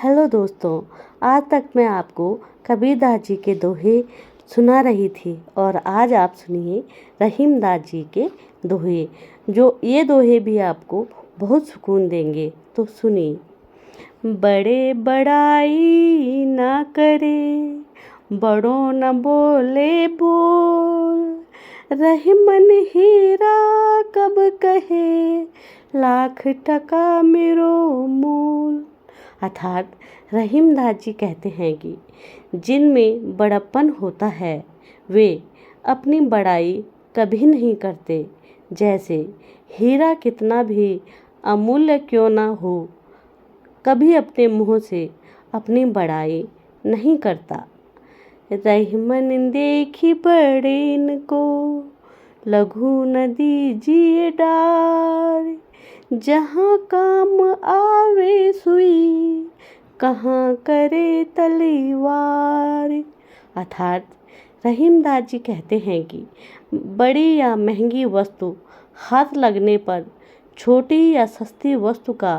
Hello दोस्तों। आज तक मैं आपको कबीरदास जी के दोहे सुना रही थी और आज आप सुनिए रहीमदास जी के दोहे। ये दोहे भी आपको बहुत सुकून देंगे, तो सुनिए। बड़े बड़ाई ना करे, बड़ों न बोले बोल, रहीमन हीरा कब कहे, लाख टका मेरो मोल। अर्थात रहीमदास जी कहते हैं कि जिनमें बड़प्पन होता है वे अपनी बड़ाई कभी नहीं करते। जैसे हीरा कितना भी अमूल्य क्यों ना हो, कभी अपने मुंह से अपनी बड़ाई नहीं करता। रहीमन देखी बड़ेन को, लघु न दीजिए डार, जहाँ काम आवे सुई, कहाँ करे तलवार। अर्थात रहीमदास जी कहते हैं कि बड़ी या महंगी वस्तु हाथ लगने पर छोटी या सस्ती वस्तु का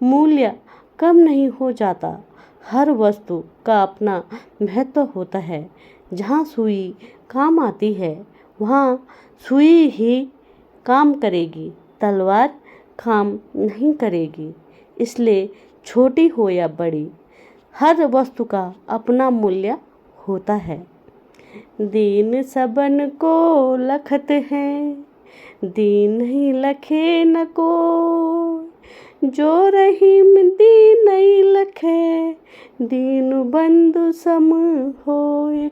मूल्य कम नहीं हो जाता। हर वस्तु का अपना महत्व होता है। जहाँ सुई काम आती है वहाँ सुई ही काम करेगी, तलवार काम नहीं करेगी। इसलिए छोटी हो या बड़ी, हर वस्तु का अपना मूल्य होता है। दीन सबन को लखत है, दीन ही लखे न को, जो रहीम दीन नहीं लखे, दीन बंधु सम होए।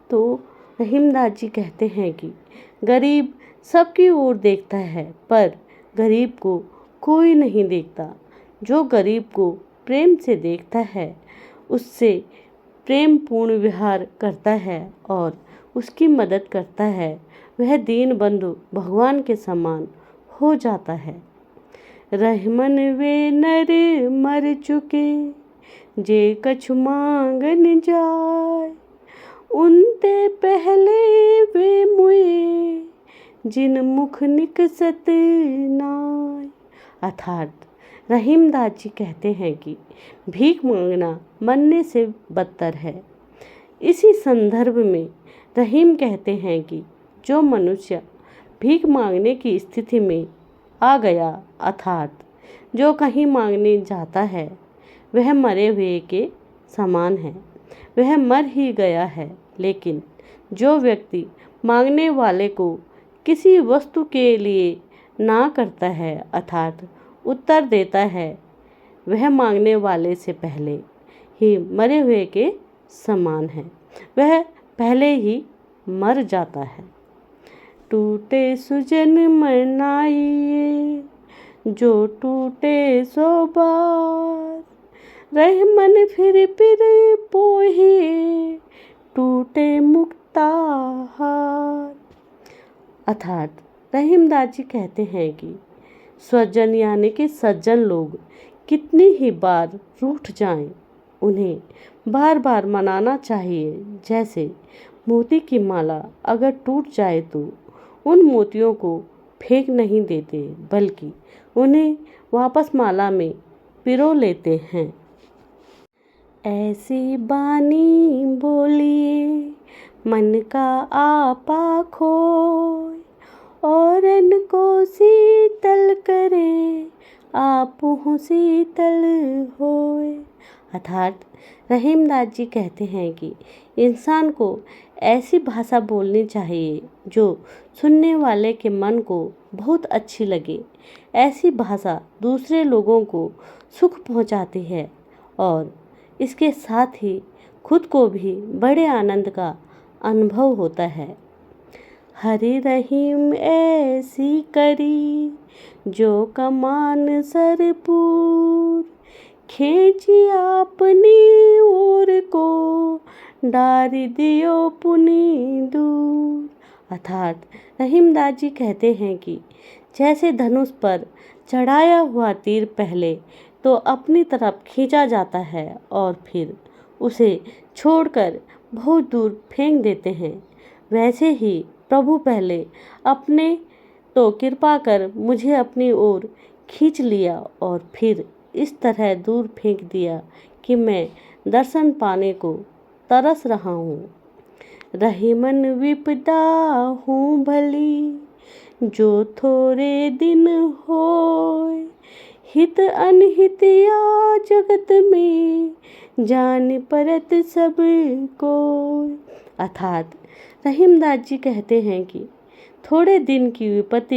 तो रहीमदास जी कहते हैं कि गरीब सबकी ओर देखता है पर गरीब को कोई नहीं देखता। जो गरीब को प्रेम से देखता है, उससे प्रेम पूर्ण व्यवहार करता है और उसकी मदद करता है, वह दीन बंधु भगवान के समान हो जाता है। रहीमन वे नर मर चुके, जे कछु मांगन जाय, उनते पहले वे मुए, जिन मुख निकसत नाय। अर्थात रहीमदास जी कहते हैं कि भीख मांगना मरने से बदतर है। इसी संदर्भ में रहीम कहते हैं कि जो मनुष्य भीख मांगने की स्थिति में आ गया, अर्थात जो कहीं मांगने जाता है, वह मरे हुए के समान है। वह मर ही गया है। लेकिन जो व्यक्ति मांगने वाले को किसी वस्तु के लिए ना करता है, अर्थात उत्तर देता है, वह मांगने वाले से पहले ही मरे हुए के समान है। वह पहले ही मर जाता है। टूटे सुजन मनाइए, जो टूटे सो बार, रहीमन फिर पोहे, टूटे मुक्ता हार। अर्थात रहीमदास जी कहते हैं कि स्वजन यानी कि सज्जन लोग कितनी ही बार रूठ जाएं, उन्हें बार बार मनाना चाहिए। जैसे मोती की माला अगर टूट जाए तो उन मोतियों को फेंक नहीं देते, बल्कि उन्हें वापस माला में पिरो लेते हैं। ऐसी बानी बोलिए, मन का आपा खोए, औरन को शीतल करे, आप हो शीतल होए। अर्थात रहीमदास जी कहते हैं कि इंसान को ऐसी भाषा बोलनी चाहिए जो सुनने वाले के मन को बहुत अच्छी लगे। ऐसी भाषा दूसरे लोगों को सुख पहुंचाती है और इसके साथ ही खुद को भी बड़े आनंद का अनुभव होता है। हरि रहीम ऐसी करी, जो कमान सरपूर, खींची अपनी ओर को, डारी दियो पुनि दूर। अर्थात रहीमदास जी कहते हैं कि जैसे धनुष पर चढ़ाया हुआ तीर पहले तो अपनी तरफ खींचा जाता है और फिर उसे छोड़कर बहुत दूर फेंक देते हैं, वैसे ही प्रभु पहले अपने तो कृपा कर मुझे अपनी ओर खींच लिया और फिर इस तरह दूर फेंक दिया कि मैं दर्शन पाने को तरस रहा हूँ। रहीमन विपदा हूँ भली, जो थोड़े दिन होय, हित अनहित या जगत में, जान परत सब कोय। अर्थात रहीमदास जी कहते हैं कि थोड़े दिन की विपत्ति